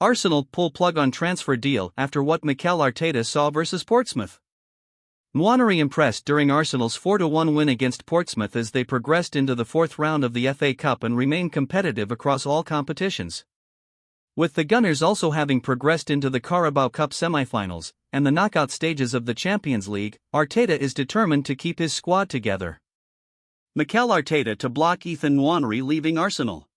Arsenal pull plug on transfer deal after what Mikel Arteta saw versus Portsmouth. Nwaneri impressed during Arsenal's 4-1 win against Portsmouth as they progressed into the fourth round of the FA Cup and remained competitive across all competitions. With the Gunners also having progressed into the Carabao Cup semi-finals and the knockout stages of the Champions League, Arteta is determined to keep his squad together. Mikel Arteta to block Ethan Nwaneri leaving Arsenal.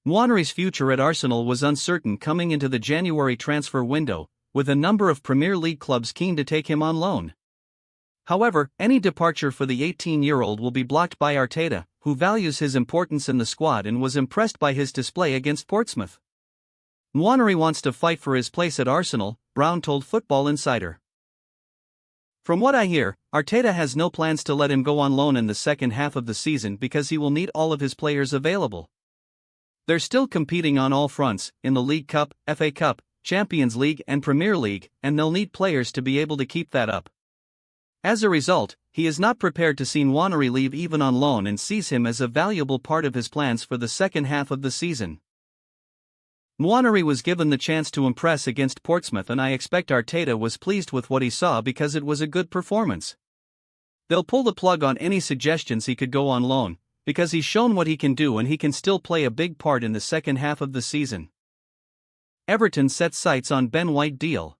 Nwaneri's future at Arsenal was uncertain coming into the January transfer window, with a number of Premier League clubs keen to take him on loan. However, any departure for the 18-year-old will be blocked by Arteta, who values his importance in the squad and was impressed by his display against Portsmouth. Nwaneri wants to fight for his place at Arsenal, Brown told Football Insider. From what I hear, Arteta has no plans to let him go on loan in the second half of the season because he will need all of his players available. They're still competing on all fronts, in the League Cup, FA Cup, Champions League and Premier League, and they'll need players to be able to keep that up. As a result, he is not prepared to see Nwaneri leave even on loan and sees him as a valuable part of his plans for the second half of the season. Nwaneri was given the chance to impress against Portsmouth and I expect Arteta was pleased with what he saw because it was a good performance. They'll pull the plug on any suggestions he could go on loan, because he's shown what he can do and he can still play a big part in the second half of the season. Everton set sights on Ben White deal.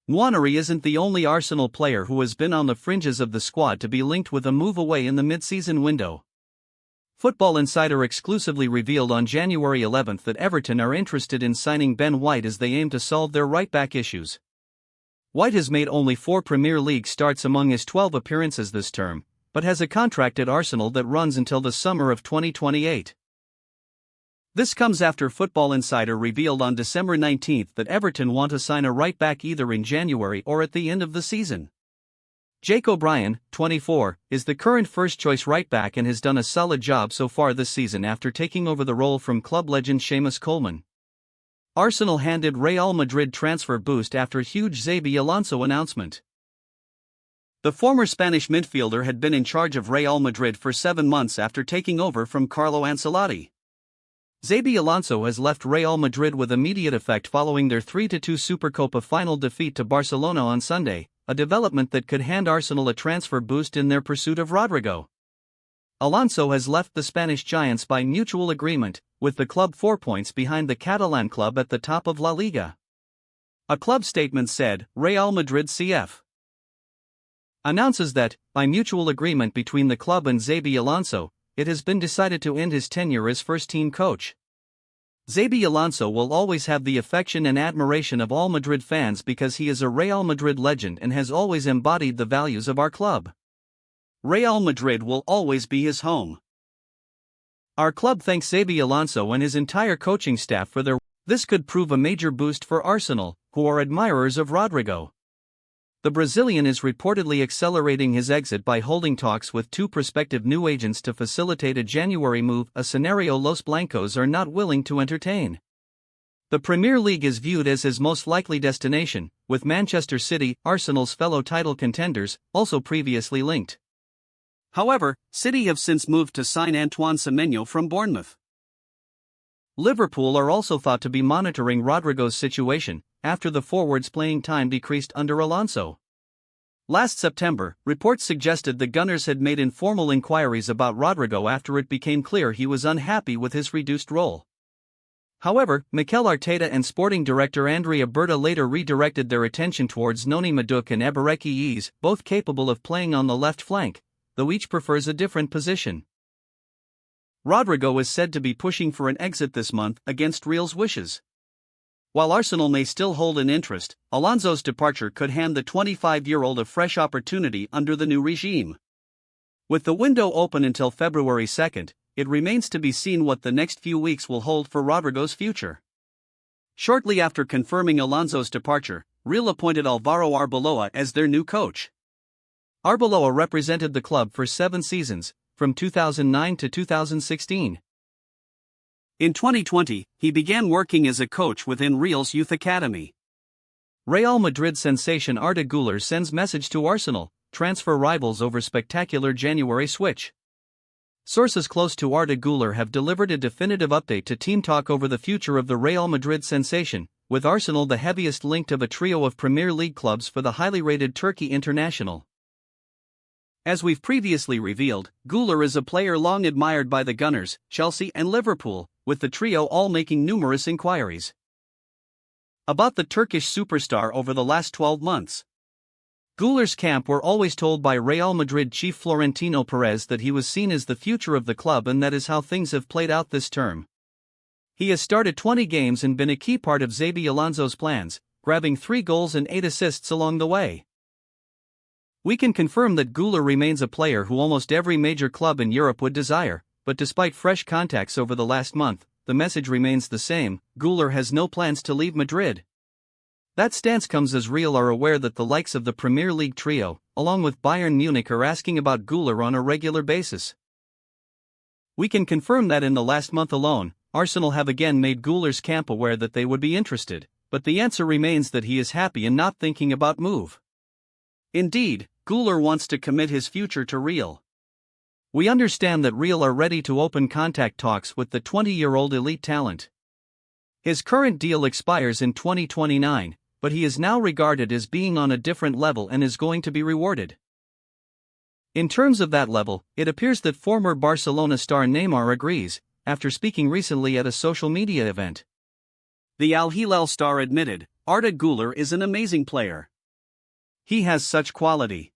Nwaneri isn't the only Arsenal player who has been on the fringes of the squad to be linked with a move away in the mid-season window. Football Insider exclusively revealed on January 11 that Everton are interested in signing Ben White as they aim to solve their right-back issues. White has made only 4 Premier League starts among his 12 appearances this term, but has a contract at Arsenal that runs until the summer of 2028. This comes after Football Insider revealed on December 19 that Everton want to sign a right-back either in January or at the end of the season. Jake O'Brien, 24, is the current first-choice right-back and has done a solid job so far this season after taking over the role from club legend Seamus Coleman. Arsenal handed Real Madrid transfer boost after huge Xabi Alonso announcement. The former Spanish midfielder had been in charge of Real Madrid for 7 months after taking over from Carlo Ancelotti. Xabi Alonso has left Real Madrid with immediate effect following their 3-2 Supercopa final defeat to Barcelona on Sunday, a development that could hand Arsenal a transfer boost in their pursuit of Rodrygo. Alonso has left the Spanish giants by mutual agreement, with the club 4 points behind the Catalan club at the top of La Liga. A club statement said, Real Madrid CF. announces that, by mutual agreement between the club and Xabi Alonso, it has been decided to end his tenure as first-team coach. Xabi Alonso will always have the affection and admiration of all Madrid fans because he is a Real Madrid legend and has always embodied the values of our club. Real Madrid will always be his home. Our club thanks Xabi Alonso and his entire coaching staff for their. This could prove a major boost for Arsenal, who are admirers of Rodrygo. The Brazilian is reportedly accelerating his exit by holding talks with 2 prospective new agents to facilitate a January move, a scenario Los Blancos are not willing to entertain. The Premier League is viewed as his most likely destination, with Manchester City, Arsenal's fellow title contenders, also previously linked. However, City have since moved to sign Antoine Semenyo from Bournemouth. Liverpool are also thought to be monitoring Rodrygo's situation, after the forward's playing time decreased under Alonso. Last September, reports suggested the Gunners had made informal inquiries about Rodrygo after it became clear he was unhappy with his reduced role. However, Mikel Arteta and sporting director Andrea Berta later redirected their attention towards Noni Madueke and Ebereki Eze, both capable of playing on the left flank, though each prefers a different position. Rodrygo is said to be pushing for an exit this month against Real's wishes. While Arsenal may still hold an interest, Alonso's departure could hand the 25-year-old a fresh opportunity under the new regime. With the window open until February 2, it remains to be seen what the next few weeks will hold for Rodrygo's future. Shortly after confirming Alonso's departure, Real appointed Alvaro Arbeloa as their new coach. Arbeloa represented the club for 7 seasons, from 2009 to 2016. In 2020, he began working as a coach within Real's youth academy. Real Madrid sensation Arda Güler sends message to Arsenal, transfer rivals over spectacular January switch. Sources close to Arda Güler have delivered a definitive update to Team Talk over the future of the Real Madrid sensation, with Arsenal the heaviest linked of a trio of Premier League clubs for the highly rated Turkey international. As we've previously revealed, Güler is a player long admired by the Gunners, Chelsea and Liverpool, with the trio all making numerous inquiries about the Turkish superstar over the last 12 months. Güler's camp were always told by Real Madrid chief Florentino Perez that he was seen as the future of the club, and that is how things have played out this term. He has started 20 games and been a key part of Xabi Alonso's plans, grabbing 3 goals and 8 assists along the way. We can confirm that Güler remains a player who almost every major club in Europe would desire, but despite fresh contacts over the last month, the message remains the same: Güler has no plans to leave Madrid. That stance comes as Real are aware that the likes of the Premier League trio, along with Bayern Munich, are asking about Güler on a regular basis. We can confirm that in the last month alone, Arsenal have again made Güler's camp aware that they would be interested, but the answer remains that he is happy and not thinking about move. Indeed, Güler wants to commit his future to Real. We understand that Real are ready to open contact talks with the 20-year-old elite talent. His current deal expires in 2029, but he is now regarded as being on a different level and is going to be rewarded. In terms of that level, it appears that former Barcelona star Neymar agrees, after speaking recently at a social media event. The Al Hilal star admitted, "Arda Güler is an amazing player. He has such quality."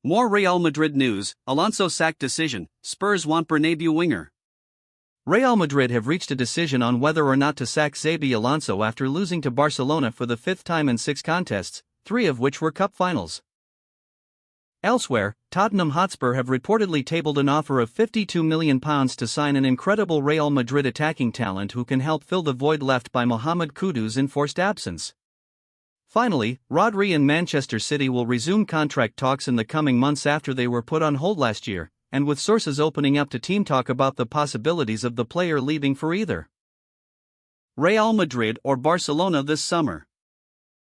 More Real Madrid news: Alonso sack decision, Spurs want Bernabeu winger. Real Madrid have reached a decision on whether or not to sack Xabi Alonso after losing to Barcelona for the 5th time in 6 contests, 3 of which were cup finals. Elsewhere, Tottenham Hotspur have reportedly tabled an offer of £52 million to sign an incredible Real Madrid attacking talent who can help fill the void left by Mohamed Kudus' enforced absence. Finally, Rodri and Manchester City will resume contract talks in the coming months after they were put on hold last year, and with sources opening up to Team Talk about the possibilities of the player leaving for either Real Madrid or Barcelona this summer.